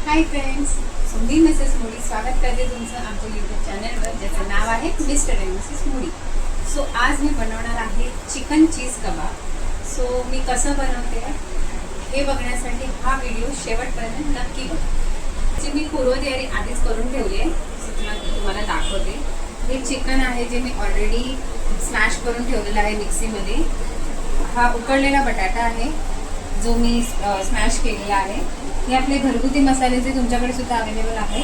Hi friends, मी Mrs मोडी स्वागत करते तुमचं आमच्या यूट्यूब चॅनलवर ज्याचं नाव आहे mister and missus Modi. So आज मी बनवणार आहे चिकन चीज कबाब. सो मी कसं बनवते हे बघण्यासाठी हा व्हिडिओ शेवटपर्यंत नक्की बघा. जी मी पूर्वतयारी आधीच करून ठेवली आहे तुम्हाला दाखवते. हे चिकन आहे जे मी ऑलरेडी स्मॅश करून ठेवलेलं आहे मिक्सीमध्ये. हा उकडलेला बटाटा आहे जो मी स्मॅश केलेला आहे. हे आपले घरगुती मसाले जे तुमच्याकडे सुद्धा अवेलेबल आहे.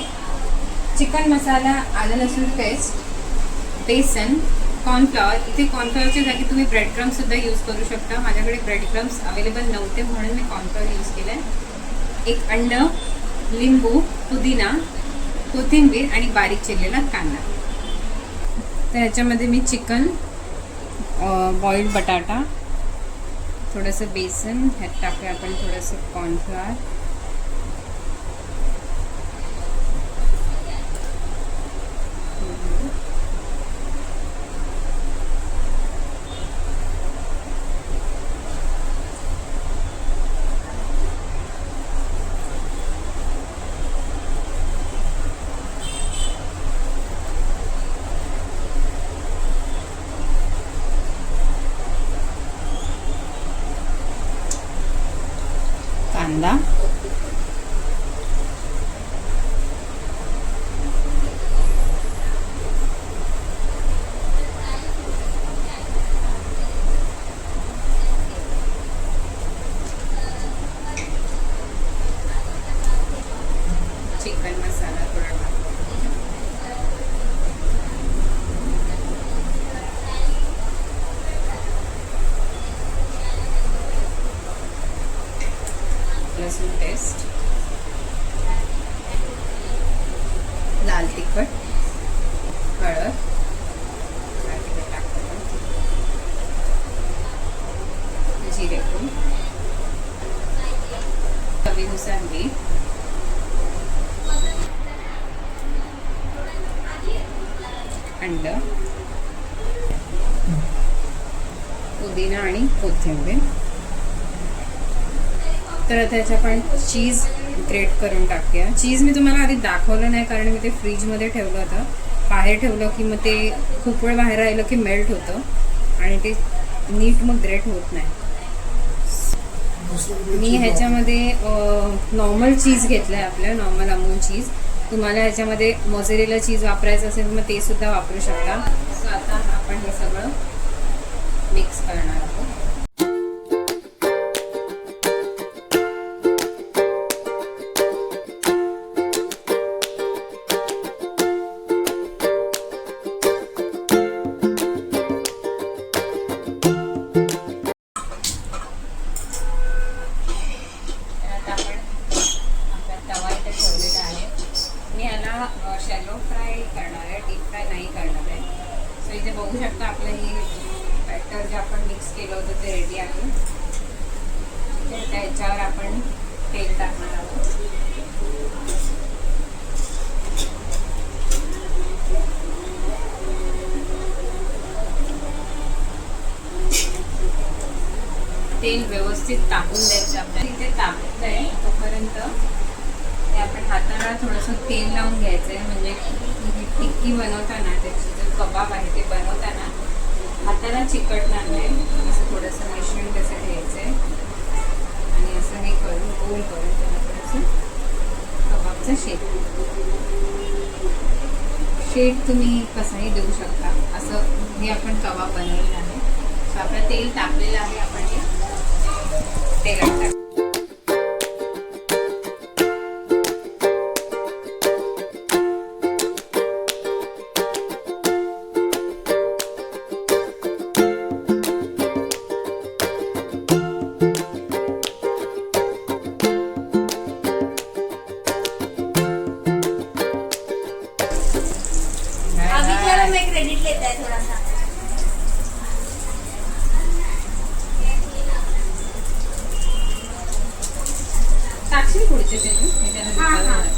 चिकन मसाला, आलं लसूण पेस्ट, बेसन, कॉर्नफ्लॉवर. इथे कॉर्नफ्लॉवरच्या जागी तुम्ही ब्रेड क्रम्स सुद्धा यूज करू शकता. माझ्याकडे ब्रेड क्रम्स अवेलेबल नव्हते म्हणून मी कॉर्नफ्लॉवर यूज केलं आहे. एक अंड, लिंबू, पुदिना, कोथिंबीर आणि बारीक चिरलेला कांदा. तर ह्याच्यामध्ये मी चिकन, बॉइल्ड बटाटा, थोडंसं बेसन, ह्यात टाकूया आपण थोडंसं कॉर्नफ्लॉवर, कांदा, चिकन मसाला थोडा लसूण पेस्ट, लाल तिखट, हळद, जिरेपूड, चवीनुसार मीठ, अंड, पुदिना आणि कोथिंबीर. तर आता ह्याच्या आपण चीज ग्रेट करून टाकूया. चीज मी तुम्हाला आधी दाखवलं नाही कारण मी ते फ्रीजमध्ये ठेवलं होतं. बाहेर ठेवलं की मग ते खूप वेळ बाहेर राहिलं की मेल्ट होतं आणि ते नीट मग ग्रेट होत नाही. मी ह्याच्यामध्ये नॉर्मल चीज घेतलं आहे, आपलं नॉर्मल अमूल चीज. तुम्हाला ह्याच्यामध्ये मोझरेला चीज वापरायचं असेल तर मग ते सुद्धा वापरू शकता. सो आता आपण हे सगळं मिक्स करणार आहोत. शॅलो फ्राय करणार आहे, डीप फ्राय नाही करणार आहे. सो इथे बघू शकता आपलं हे बॅटर जे आपण मिक्स केलं होतं ते रेडी आहे. त्याच्यावर आपण तेल टाकणार आहोत. तेल व्यवस्थित तापून द्यायचं आपल्याला. इथे तापत आहे तोपर्यंत आपण हाताला थोडंसं तेल लावून घ्यायचं आहे. म्हणजे टिक्की बनवताना, त्याची जो कबाब आहे ते बनवताना हाताला चिकटणार नाही. असं थोडंसं मिश्रण कसं घ्यायचं आहे आणि असं हे करून गोल करून त्याला थोडंसं कबाबचा शेप तुम्ही कसाही देऊ शकता. असं हे आपण कबाब बनवलेलं आहे. सो आपलं तेल तापलेलं आहे. आपण हे तेलात टाकू. क्रेडिट लेता है थोड़ा सा. टाकशील पुढचे ते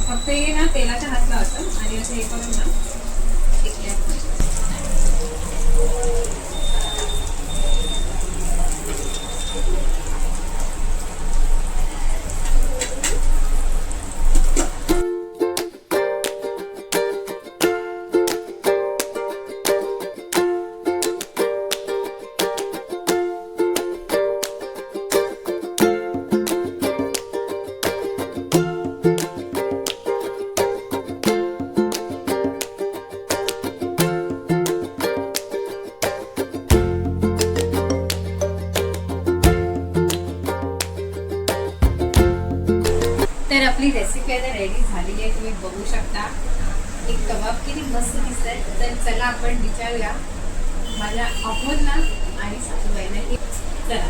फक्त हे ना तेलाच्या हात लावतात आणि असं हे करून ना तर आपली रेसिपी आता रेडी झालेली आहे, तुम्ही बघू शकता. एक कबाब किती मस्त दिसत आहे. तर चला आपण विचारूया माझ्या अमोलला आणि सासूबाईंना की चला